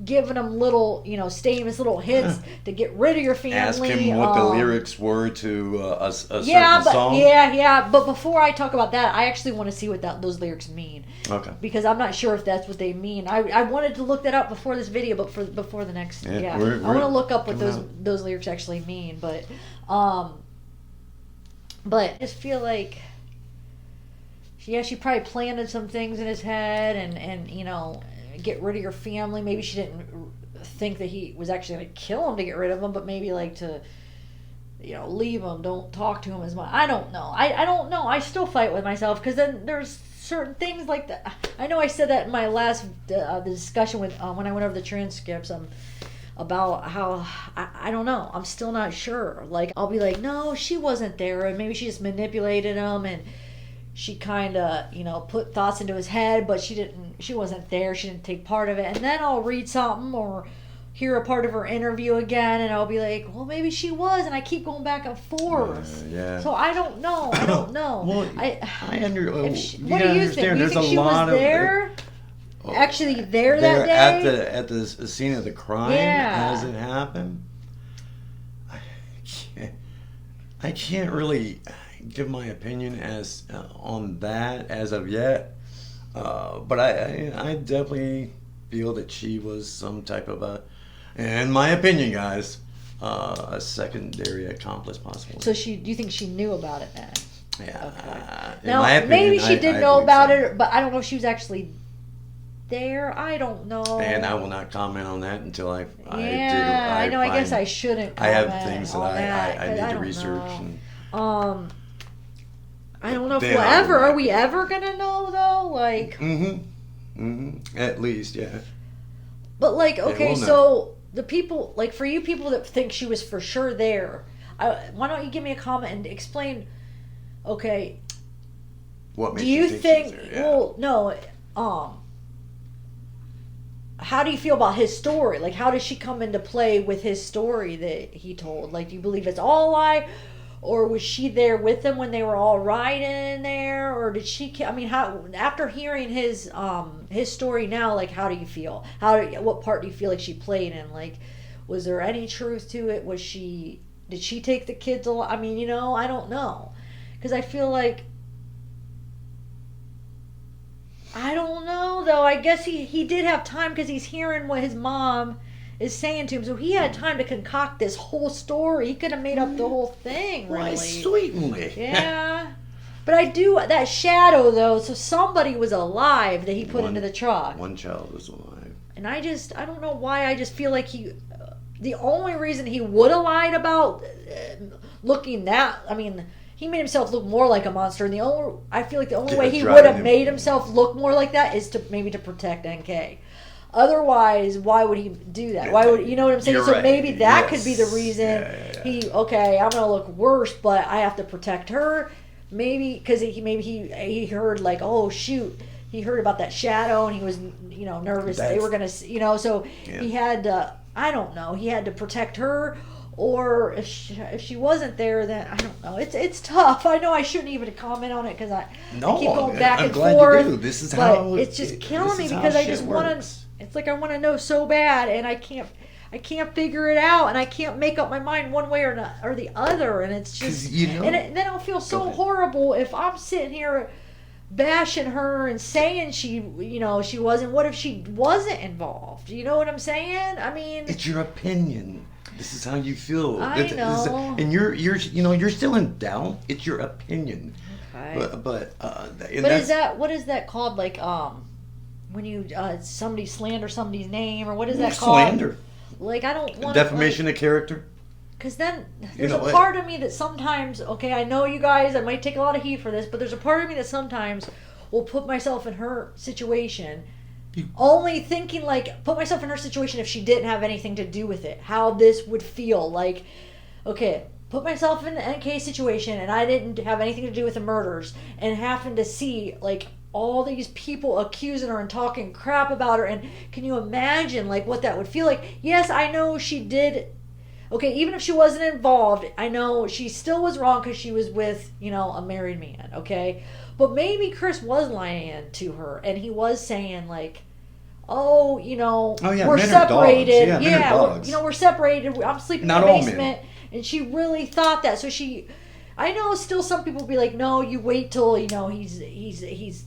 giving them little, statements, little hints to get rid of your family. Ask him what the lyrics were to a certain song. But before I talk about that, I actually want to see what those lyrics mean. Okay. Because I'm not sure if that's what they mean. I wanted to look that up before this video, but before the next, I want to look up what those lyrics actually mean. But I just feel like, she probably planted some things in his head, and get rid of your family. Maybe she didn't think that he was actually going to kill him to get rid of him, but maybe to leave him, don't talk to him as much. I don't know. I don't know. I still fight with myself, because then there's certain things like that. I know I said that in my last the discussion with when I went over the transcripts about how I don't know. I'm still not sure. I'll be like, no, she wasn't there, and maybe she just manipulated him, and she kind of, put thoughts into his head, but she wasn't there. She didn't take part of it. And then I'll read something or hear a part of her interview again, and I'll be like, well, maybe she was, and I keep going back and forth. So I don't know. Well, what do you think? Do you think she was there? Actually there that day? At the scene of the crime as it happened? I can't really give my opinion on that as of yet, but I definitely feel that she was some type of in my opinion, guys, a secondary accomplice, possibly. So do you think she knew about it then? Yeah. Okay. Now maybe she did know about it, but I don't know if she was actually there. I don't know. And I will not comment on that until I I know. I guess I shouldn't comment. I have things that I need to research. I don't know if are we ever gonna know though? At least, yeah. But okay, so the people, for you people that think she was for sure there, why don't you give me a comment and explain? Okay. What makes do you think? She was there? Yeah. Well, no. How do you feel about his story? How does she come into play with his story that he told? Do you believe it's all a lie? Or was she there with them when they were all riding there? Or did she? How after hearing his story now, how do you feel? What part do you feel like she played in? Was there any truth to it? Did she take the kids alive? I don't know, because I feel like I don't know though. I guess he did have time, because he's hearing what his mom is saying to him, so he had time to concoct this whole story. He could have made up the whole thing, really. Why, certainly. Yeah. But that shadow, though, so somebody was alive that he put into the truck. One child was alive. And I don't know why, I just feel like the only reason he would have lied about looking he made himself look more like a monster, and I feel like the only way he would have made himself look more like that is to protect NK. Otherwise, why would he do that? Why would, you know what I'm saying? You're So right. maybe that Yes. could be the reason I'm gonna look worse, but I have to protect her. Maybe because he heard like, oh shoot, he heard about that shadow and he was nervous they were gonna so he had to, I don't know, he had to protect her. Or if she wasn't there, then I don't know. It's tough. I know I shouldn't even comment on it because I keep going back and forth. I'm glad you do. This is how it's just killing me because I just want to. It's like I want to know so bad, and I can't figure it out, and I can't make up my mind one way or the other, and it's just then I'll feel so horrible if I'm sitting here bashing her and saying she wasn't. What if she wasn't involved? You know what I'm saying? I mean, it's your opinion. This is how you feel. I know. And you're still in doubt. It's your opinion. Okay. But what is that called? Like when you somebody slander somebody's name, or what is that called? Slander. Like I don't want defamation of character. Because then there's a part of me that sometimes, okay, I know you guys, I might take a lot of heat for this, but there's a part of me that sometimes will put myself in her situation. Only thinking like, put myself in her situation if she didn't have anything to do with it. How this would feel. Like, okay, put myself in an NK situation and I didn't have anything to do with the murders. And having to see, like, all these people accusing her and talking crap about her. And can you imagine, like, what that would feel like? Yes, I know she did. Okay, even if she wasn't involved, I know she still was wrong because she was with, a married man, okay? But maybe Chris was lying to her and he was saying, like, we're separated. We're separated. I'm sleeping in the basement. And she really thought that. So I know still some people be like, no, you wait till, he's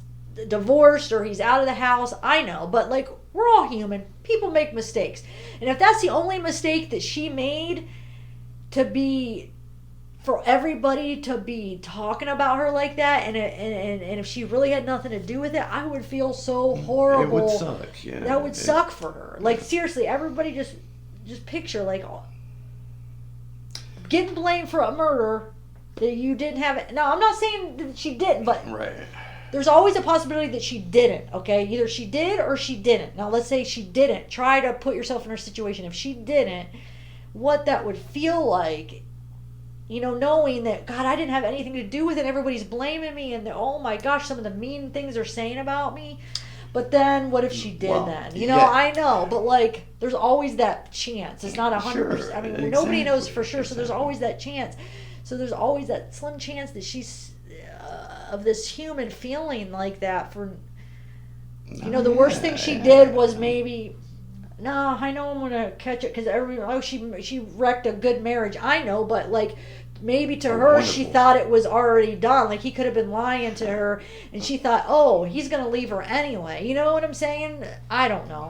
divorced or he's out of the house. I know, but like, we're all human. People make mistakes. And if that's the only mistake that she made, for everybody to be talking about her like that, and if she really had nothing to do with it, I would feel so horrible. It would suck, yeah. That would suck for her. Like, seriously, everybody just picture, like, getting blamed for a murder that you didn't have it. Now, I'm not saying that she didn't, but right. There's always a possibility that she didn't, okay? Either she did or she didn't. Now, let's say she didn't. Try to put yourself in her situation. If she didn't, what that would feel like, knowing that, God, I didn't have anything to do with it. Everybody's blaming me, and oh my gosh, some of the mean things they're saying about me. But then, what if she did then? I know, but like, there's always that chance. It's not 100%. Sure, I mean, nobody knows for sure, so there's always that chance. So there's always that slim chance that she's of this human feeling like that. For the worst thing she did was maybe. No, I know I'm gonna catch it because she wrecked a good marriage. I know, but like. Maybe to her, wonderful. She thought it was already done. Like, he could have been lying to her, and she thought, oh, he's going to leave her anyway. You know what I'm saying? I don't know.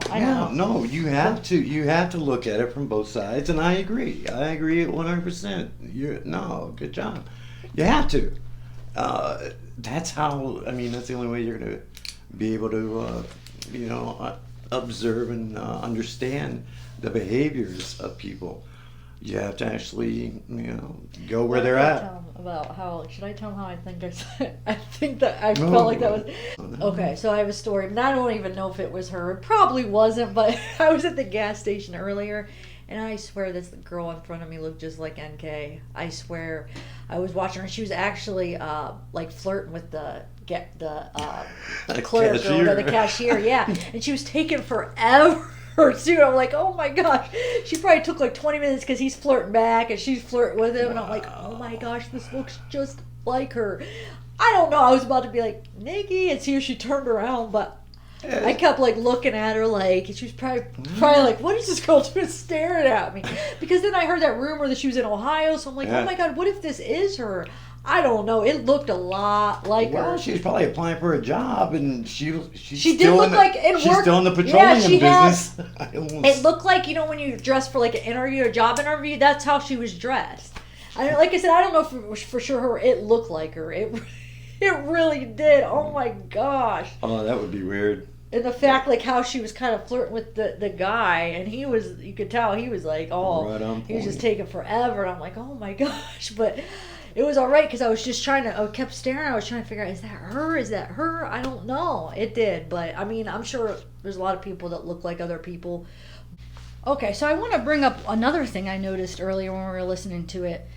No, you have to look at it from both sides, and I agree. I agree 100%. Good job. You have to. That's how, that's the only way you're going to be able to, observe and understand the behaviors of people. You have to actually, go where they're at. Should I tell them how I think I think that I felt like that was... Okay, so I have a story, but I don't even know if it was her. It probably wasn't, but I was at the gas station earlier, and I swear this girl in front of me looked just like NK. I swear. I was watching her, and she was actually, flirting with the clerk, or the cashier, yeah. And she was taking forever. Too. I'm like, oh my gosh. She probably took like 20 minutes because he's flirting back and she's flirting with him. And I'm like, oh my gosh, this looks just like her. I don't know. I was about to be like, Nikki, and see if she turned around, but I kept like looking at her like, she was probably like, what is this girl doing staring at me? Because then I heard that rumor that she was in Ohio. So I'm like, oh my God, what if this is her? I don't know. It looked a lot like her. Well, she was probably applying for a job, and she did look like it she's worked. Still in the petroleum business. It looked like, when you dress for like an interview, a job interview, that's how she was dressed. Like I said, I don't know if it was for sure it looked like her. It really did. Oh my gosh. Oh, that would be weird. And the fact, like, how she was kind of flirting with the guy, and you could tell he was like, he was just taking forever. And I'm like, oh my gosh. But it was all right because I kept staring. I was trying to figure out, is that her? Is that her? I don't know. It did, but I mean, I'm sure there's a lot of people that look like other people. Okay, so I want to bring up another thing I noticed earlier when we were listening to it.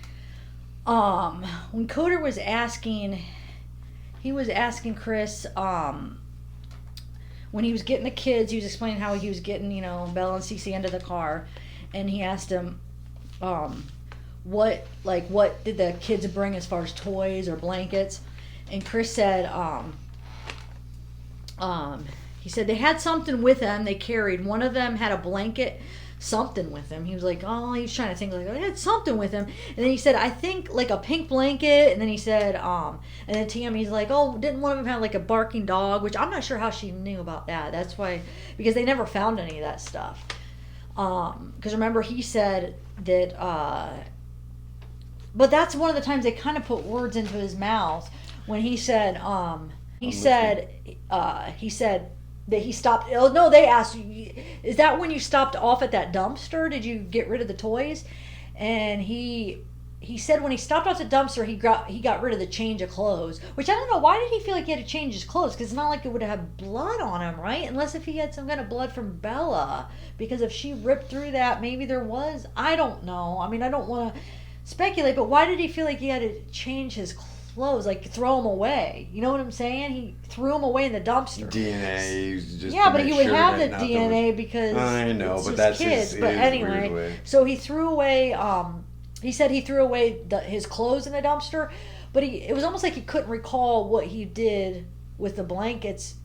When Coder was asking Chris, when he was getting the kids, he was explaining how he was getting, Bella and Cece into the car, and he asked him, what did the kids bring as far as toys or blankets? And Chris said, he said they had something with them they carried. One of them had a blanket, something with him. He was like, oh, he was trying to think, like, they had something with him. And then he said, I think like a pink blanket. And then he said, and then Tammy's like, oh, didn't one of them have like a barking dog? Which I'm not sure how she knew about that. That's why, because they never found any of that stuff. Because remember he said that, but that's one of the times they kind of put words into his mouth when he said, he said that he stopped. Oh no, they asked, is that when you stopped off at that dumpster? Did you get rid of the toys? And he said when he stopped off the dumpster, he got rid of the change of clothes. Which I don't know, why did he feel like he had to change his clothes? Because it's not like it would have blood on him, right? Unless if he had some kind of blood from Bella. Because if she ripped through that, maybe there was. I don't know. I mean, I don't want to speculate, but why did he feel like he had to change his clothes, like throw them away? You know what I'm saying? He threw them away in the dumpster. DNA, just yeah, but he would have the DNA because I know, it's but just that's kids. his, but his anyway, weird way. So he threw away. He said he threw away his clothes in the dumpster, but it was almost like he couldn't recall what he did with the blankets.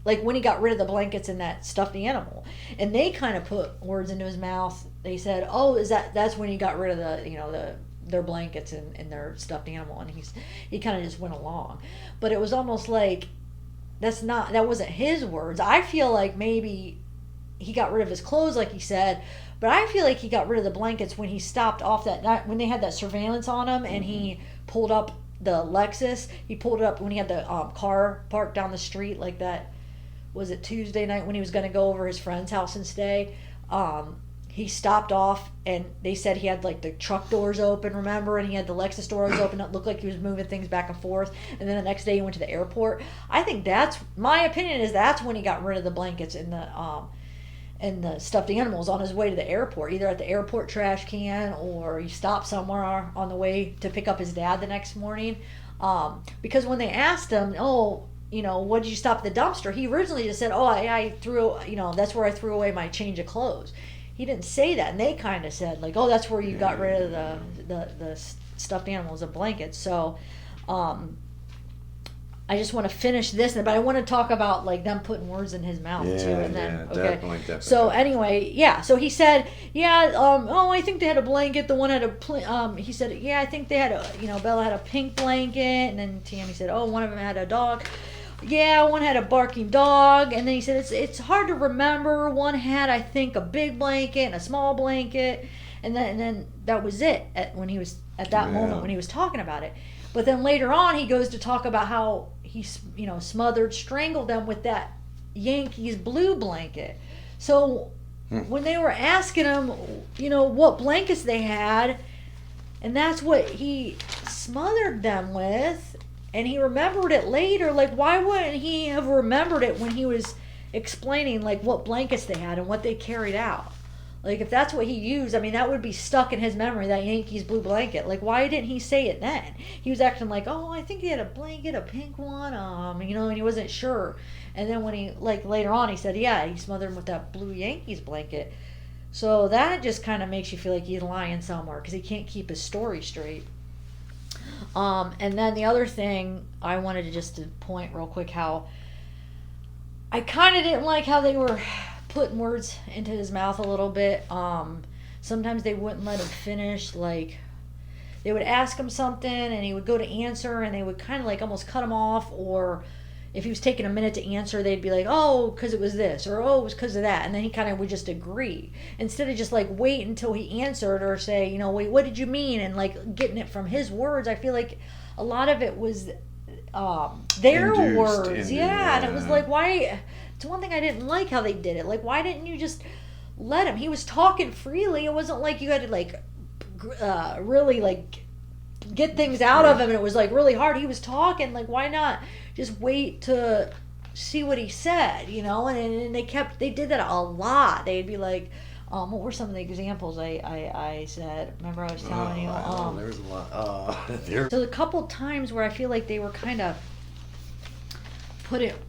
Like when he got rid of the blankets and that stuffed animal, and they kind of put words into his mouth. They said, "Oh, that's when he got rid of their blankets and their stuffed animal," and he kind of just went along. But it was almost like that wasn't his words. I feel like maybe he got rid of his clothes, like he said, but I feel like he got rid of the blankets when he stopped off that night when they had that surveillance on him, and he pulled up the Lexus. He pulled it up when he had the car parked down the street, like that. Was it Tuesday night when he was going to go over his friend's house and stay? He stopped off, and they said he had like the truck doors open, remember? And he had the Lexus doors open. It looked like he was moving things back and forth. And then the next day he went to the airport. I think my opinion is that's when he got rid of the blankets and the stuffed animals on his way to the airport, either at the airport trash can or he stopped somewhere on the way to pick up his dad the next morning. Because when they asked him, what did you stop at the dumpster? He originally just said, I threw, that's where I threw away my change of clothes. He didn't say that, and they kind of said, like, that's where you got rid of the stuffed animals and blankets. So, I just want to finish this, but I want to talk about, like, them putting words in his mouth, too. And then, okay. Definitely. So, anyway, so he said, I think they had a blanket. The one had he said, I think they had Bella had a pink blanket. And then Tammy said, one of them had a dog. Yeah, one had a barking dog, and then he said it's hard to remember. One had, I think, a big blanket and a small blanket, and then that was it at that moment when he was talking about it. But then later on, he goes to talk about how he strangled them with that Yankees blue blanket. So when they were asking him, what blankets they had, and that's what he smothered them with. And he remembered it later. Like, why wouldn't he have remembered it when he was explaining, like, what blankets they had and what they carried out? Like, if that's what he used, I mean, that would be stuck in his memory, that Yankees blue blanket. Like, why didn't he say it then? He was acting like, I think he had a blanket, a pink one, and he wasn't sure. And then when he, like, later on, he said, he smothered him with that blue Yankees blanket. So that just kind of makes you feel like he's lying somewhere because he can't keep his story straight. And then the other thing I wanted to just to point real quick, how I kind of didn't like how they were putting words into his mouth a little bit. Sometimes they wouldn't let him finish. Like, they would ask him something and he would go to answer and they would kind of like almost cut him off, or if he was taking a minute to answer, they'd be like, because it was this, or it was because of that. And then he kind of would just agree. Instead of just like wait until he answered or say, wait, what did you mean? And like getting it from his words. I feel like a lot of it was their words. Yeah. And it was like, why? It's one thing I didn't like how they did it. Like, why didn't you just let him? He was talking freely. It wasn't like you had to like really like get things out of him, and it was like really hard. He was talking, like, why not just wait to see what he said, you know? And they did that a lot. They'd be like, what were some of the examples I said? Remember I was telling you? There was a lot. So a couple times where I feel like they were kind of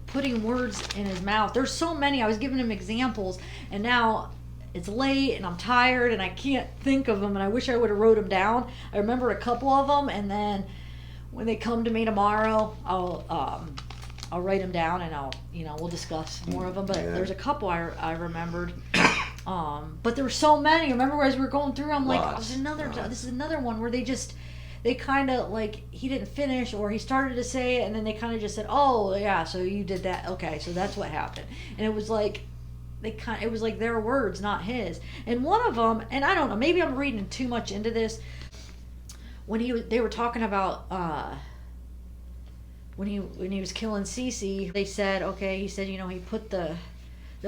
putting words in his mouth. There's so many. I was giving him examples, and now it's late and I'm tired and I can't think of them, and I wish I would have wrote them down. I remember a couple of them, and then when they come to me tomorrow, I'll write them down, and we'll discuss more of them. But there's a couple I remembered. But there were so many. Remember as we were going through, I'm like, this is another one where they kind of like, he didn't finish, or he started to say it and then they kind of just said, oh yeah, so you did that, okay, so that's what happened. And it was like it was like their words, not his. And one of them, and I don't know, maybe I'm reading too much into this, when they were talking about when he was killing Cece, they said, okay, he said, he put the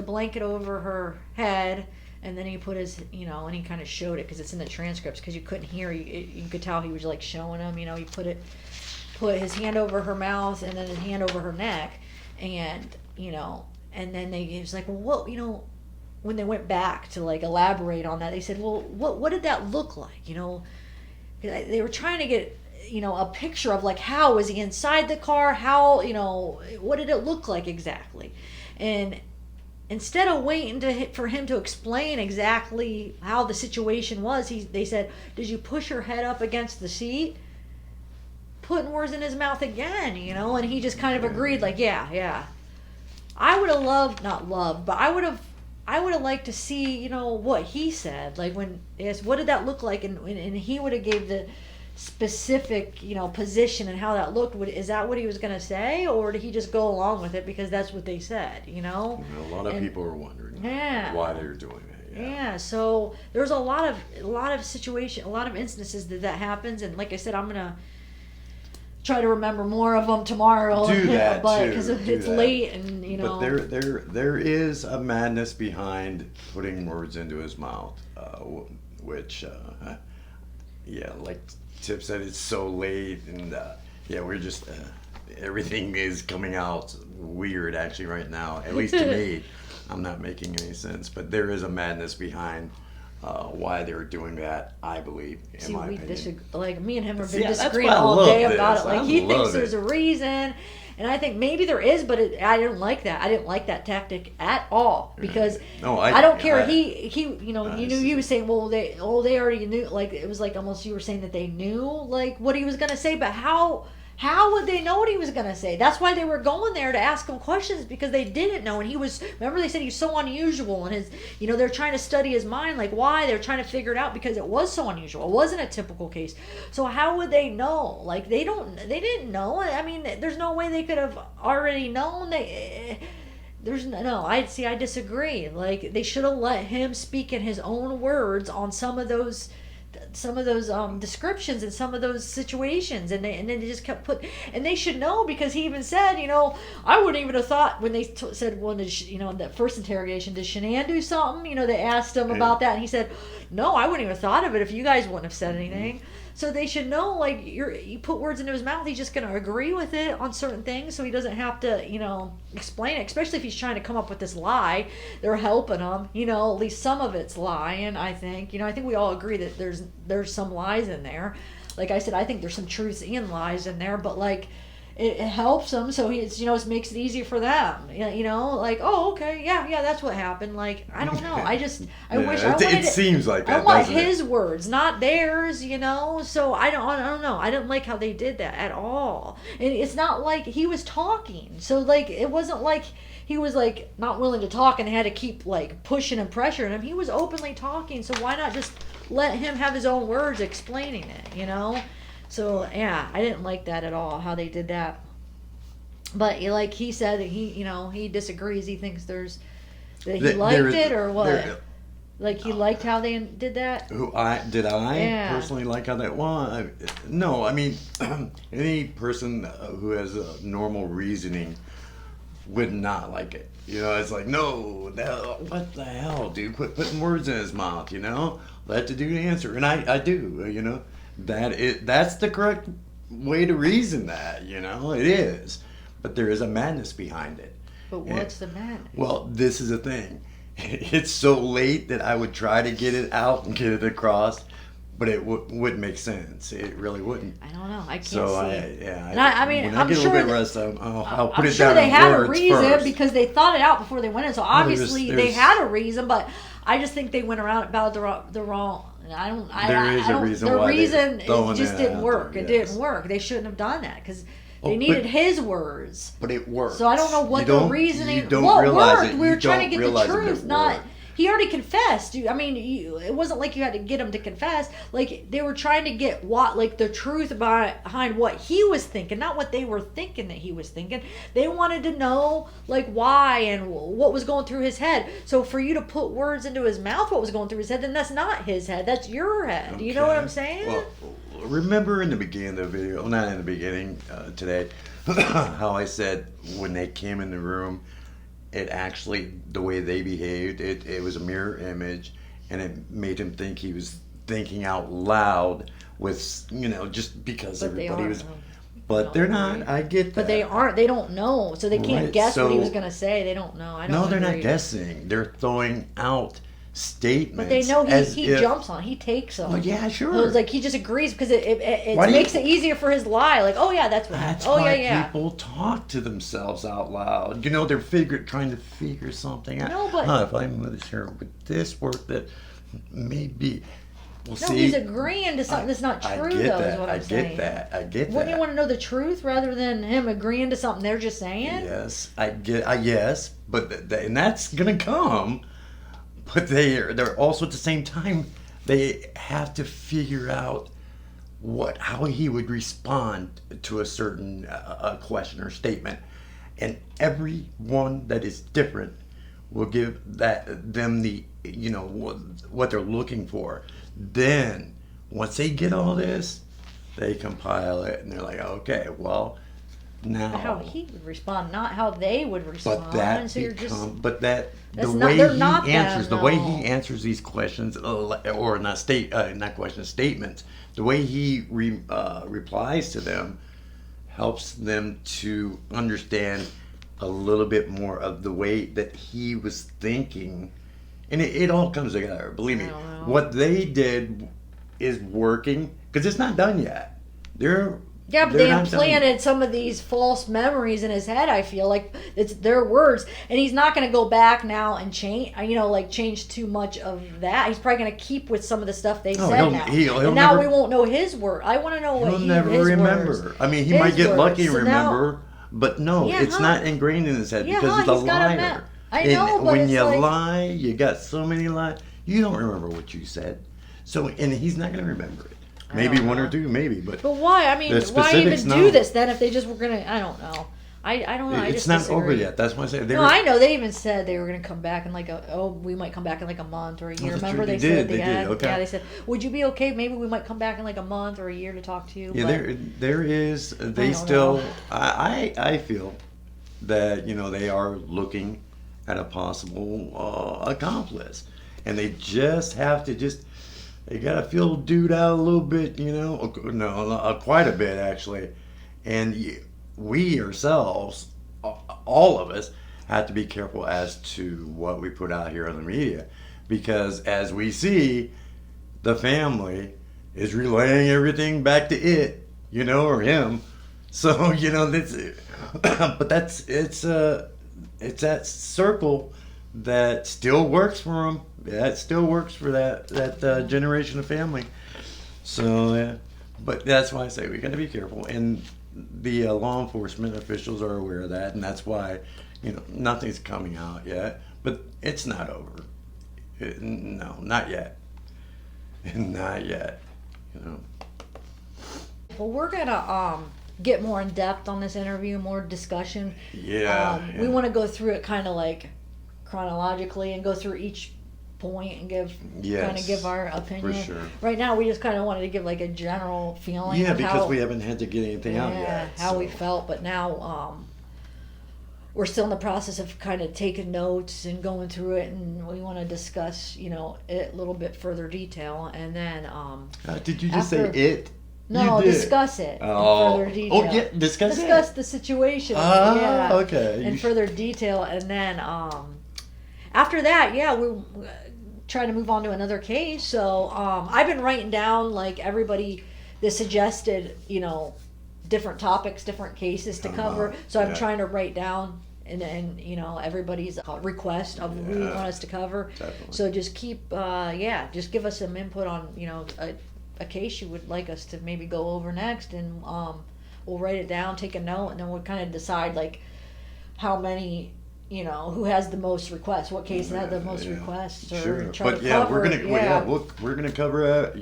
blanket over her head, and then he put his, and he kind of showed it, because it's in the transcripts, because you couldn't hear, you could tell he was like showing him, he put his hand over her mouth, and then his hand over her neck, and, and then it was like, well, what, when they went back to like elaborate on that, they said, well, what did that look like, they were trying to get, a picture of like, how was he inside the car, how, what did it look like exactly, and instead of waiting for him to explain exactly how the situation was, they said, did you push her head up against the seat? Putting words in his mouth again, and he just kind of agreed, like, yeah. I would have but I would have liked to see, what he said. Like when they asked, what did that look like? And he would have gave the specific, position and how that looked. Is that what he was going to say, or did he just go along with it because that's what they said, A lot of people are wondering why they're doing that. Yeah, so there's a lot of situation, a lot of instances that happens, and like I said, I'm going to try to remember more of them tomorrow. Do that, but because it's late, and But there is a madness behind putting words into his mouth, which like Tip said, it's so late, and we're just everything is coming out weird actually right now, at least to me. I'm not making any sense, but there is a madness behind why they're doing that, I believe, in my opinion. Like me and him have been disagreeing all day about it. Like he thinks there's a reason, and I think maybe there is, but I didn't like that. I didn't like that tactic at all, because I don't care. He he was saying, well, they already knew. Like it was like almost you were saying that they knew like what he was gonna say, but how would they know what he was going to say? That's why they were going there, to ask him questions, because they didn't know. And remember they said he's so unusual, and they're trying to study his mind, like why? They're trying to figure it out, because it was so unusual. It wasn't a typical case. So how would they know? Like they didn't know. I mean, there's no way they could have already known. I disagree. Like they should have let him speak in his own words on some of those descriptions and some of those situations, and then they just kept and they should know, because he even said, I wouldn't even have thought when they said, well, in that first interrogation, did Shanann do something? They asked him about that, and he said, no, I wouldn't even have thought of it if you guys wouldn't have said anything. So they should know, like, you put words into his mouth, he's just going to agree with it on certain things, so he doesn't have to, explain it, especially if he's trying to come up with this lie. They're helping him, at least some of it's lying, I think. I think we all agree that there's some lies in there. Like I said, I think there's some truths and lies in there, but, like, it helps them, so it makes it easier for them. Like, oh, okay, yeah, that's what happened. Like, I don't know. I wish it seems like that. I want his words, not theirs. So I don't know. I didn't like how they did that at all. And it's not like he was talking. So like, it wasn't like he was like not willing to talk and they had to keep like pushing and pressuring him. He was openly talking. So why not just let him have his own words explaining it? So yeah, I didn't like that at all, how they did that. But like he said, that he disagrees. He thinks he liked it, or what? Like he liked how they did that. Personally like how that? Well, no. I mean, any person who has a normal reasoning would not like it. It's like, no, what the hell, dude? Quit putting words in his mouth. Let the dude answer, and I do. That's the correct way to reason that, it is. But there is a madness behind it. But what's the madness? Well, this is the thing. It's so late that I would try to get it out and get it across, but it wouldn't make sense. It really wouldn't. I don't know. I can't So see. I mean, when I'm I get sure a little bit rusty, I'll put I'm it sure down they in had a words reason first. because they thought it out before they went in. So obviously they there's- had a reason, but I just think they went around about the wrong. There is a reason the why they're reason throwing it just that didn't out work. there, It yes. didn't work. They shouldn't have done that because they Oh, needed but- his words. But it worked. So I don't know what the reasoning. You don't what realize worked? it. We You were trying to don't get the realize it, but truth, it not. worked. He already confessed. I mean, it wasn't like you had to get him to confess. Like they were trying to get the truth behind what he was thinking, not what they were thinking that he was thinking. They wanted to know why and what was going through his head. So for you to put words into his mouth, what was going through his head, then that's not his head. That's your head. Do you know what I'm saying? Well, remember in the beginning of the video, not in the beginning today, how I said when they came in the room, it actually, the way they behaved, it was a mirror image, and it made him think he was thinking out loud with, just because But everybody was. no. But No, they're not. right. I get that. But they aren't. They don't know, so they can't Right, guess what he so- was going to say. They don't know. I don't. No, they're not agree. guessing. They're throwing out statements. But they know as he if- jumps on. He takes them. Well, yeah, sure. So it's like he just agrees because it Why do you- makes it easier for his lie. Like, oh yeah, that's what happened. That's Oh why yeah. people talk to themselves out loud. They're trying to figure something out. No, but- If I move this here with this work, that maybe. Well, No, see, he's agreeing to something that's not true, I though. get that. Is what I I'm get saying. that. I get Wouldn't that. you want to know the truth rather than him agreeing to something they're just saying? Yes, I get. Yes, but and that's gonna come. But they're also at the same time they have to figure out how he would respond to a certain question or statement, and everyone that is different will give them the what they're looking for. Then once they get all this, they compile it and they're like, okay, well, now How he would respond, not how they would respond. but that so you're just but that the that's not- way they're he not answers, them, the way no. he answers these questions, or not questions, statements, the way he replies to them helps them to understand a little bit more of the way that he was thinking, and it all comes together. Believe me, I don't know. what they did is working because it's not done yet. Yeah, but they're they not done. implanted some of these false memories in his head. I feel like it's their words, and he's not going to go back now and change. Change too much of that. He's probably going to keep with some of the stuff they said now. He'll and now never- we won't know his word. I want to know what He'll never his remember. words. I mean, he His might get words. lucky and So now- remember, but no, Yeah, it's huh? not ingrained in his head Yeah, because huh, he's a he's got a liar. map. I And know, but when it's you like- lie, you got so many lies, you don't remember what you said. So, and he's not going to remember it. Maybe don't one know. or two, maybe, but But why? I mean, The why even specifics, do no. this then if they just were going to? I don't know. I don't know. I it's just not disagree. over yet. That's why I say No, I know. They even said they were going to come back in we might come back in a month or a year. that's Remember true. they They said did. They did. Okay. Yeah, they said, would you be okay? Maybe we might come back in a month or a year to talk to you. Yeah, but there is. They don't still. know. I feel that they are looking at a possible accomplice, and they just have to they gotta feel dude out a little bit, no, quite a bit actually, and we ourselves, all of us, have to be careful as to what we put out here on the media, because as we see, the family is relaying everything back to it, or him. So that's, but it's that circle that still works for him. Yeah, it still works for that generation of family. So, but that's why I say we got to be careful, and the law enforcement officials are aware of that, and that's why nothing's coming out yet. But it's not over. No, not yet. Not yet. Well, we're gonna get more in depth on this interview, more discussion. Yeah. We want to go through it kind of chronologically and go through each point and give our opinion. For sure. Right now, we just kind of wanted to give a general feeling. Yeah, of because how, we haven't had to get anything out yet. how we so. felt, but now we're still in the process of kind of taking notes and going through it, and we want to discuss, it a little bit further detail, and then did you just say it? No, You did. discuss it in Oh. further detail. Oh, yeah, discuss the situation. Ah, okay. In further detail, and then after that, we're trying to move on to another case. So I've been writing down like everybody that suggested, different topics, different cases to cover. So I'm trying to write down and everybody's request of who you want us to cover. Definitely. So just keep just give us some input on a case you would like us to maybe go over next, and we'll write it down, take a note, and then we'll kind of decide like how many, who has the most requests, what case had the most requests, or sure. try But to cover. we're gonna cover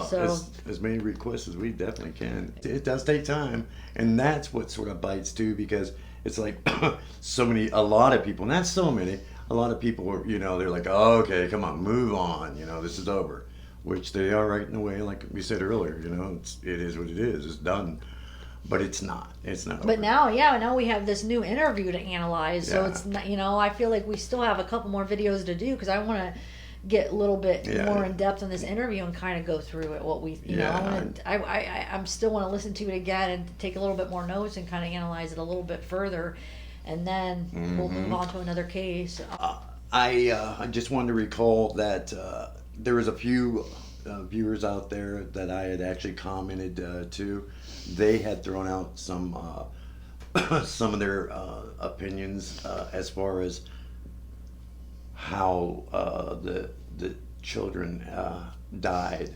so as many requests as we definitely can. It does take time, and that's what sort of bites too, because it's like a lot of people, not so many, a lot of people are, they're like, oh, okay, come on, move on, this is over, which they are right in a way, like we said earlier, it is what it is, it's done. But it's not. It's not. But now we have this new interview to analyze. So it's not, I feel like we still have a couple more videos to do, because I want to get a little bit more in depth on this interview and kind of go through it. What we, I'm still want to listen to it again and take a little bit more notes and kind of analyze it a little bit further, and then we'll move on to another case. I just wanted to recall that there was a few viewers out there that I had actually commented to. They had thrown out some of their opinions as far as how the children died,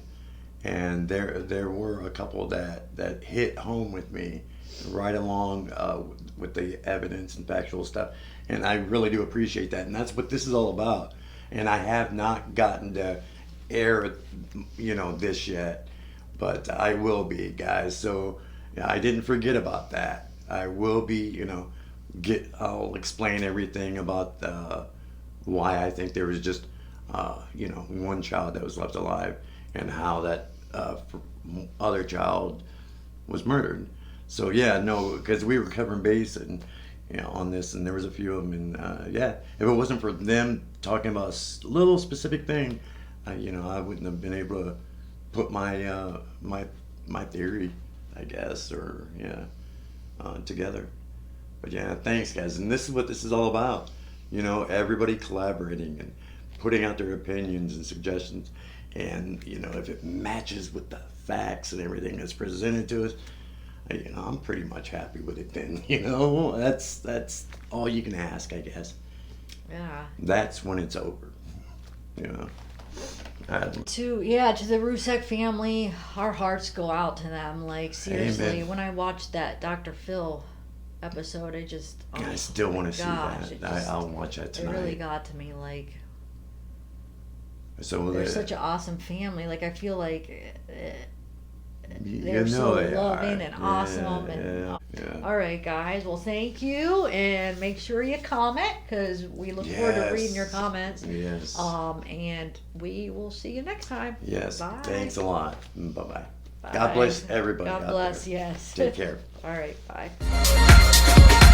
and there were a couple that hit home with me right along with the evidence and factual stuff, and I really do appreciate that, and that's what this is all about. And I have not gotten to air this yet, but I will be, guys. So I didn't forget about that. I will be, I'll explain everything about why I think there was just, one child that was left alive, and how that other child was murdered. So because we were covering base and on this, and there was a few of them, and if it wasn't for them talking about a little specific thing, I wouldn't have been able to put my my theory, I guess, or together. But thanks, guys. And this is what this is all about. Everybody collaborating and putting out their opinions and suggestions. And if it matches with the facts and everything that's presented to us, I'm pretty much happy with it. Then that's all you can ask, I guess. Yeah. That's when it's over. To the Rusek family, our hearts go out to them. Like, seriously, Amen. when I watched that Dr. Phil episode, I still want to see that. I'll watch that tonight. It really got to me. Like, so they're such an awesome family. Like, I feel like they're so they loving are. and awesome. All right, guys. Well, thank you, and make sure you comment, because we look forward to reading your comments. Yes. And we will see you next time. Yes. Bye. Thanks a lot. Bye-bye. Bye. God bless everybody. God bless. Yes. Take care. All right. Bye.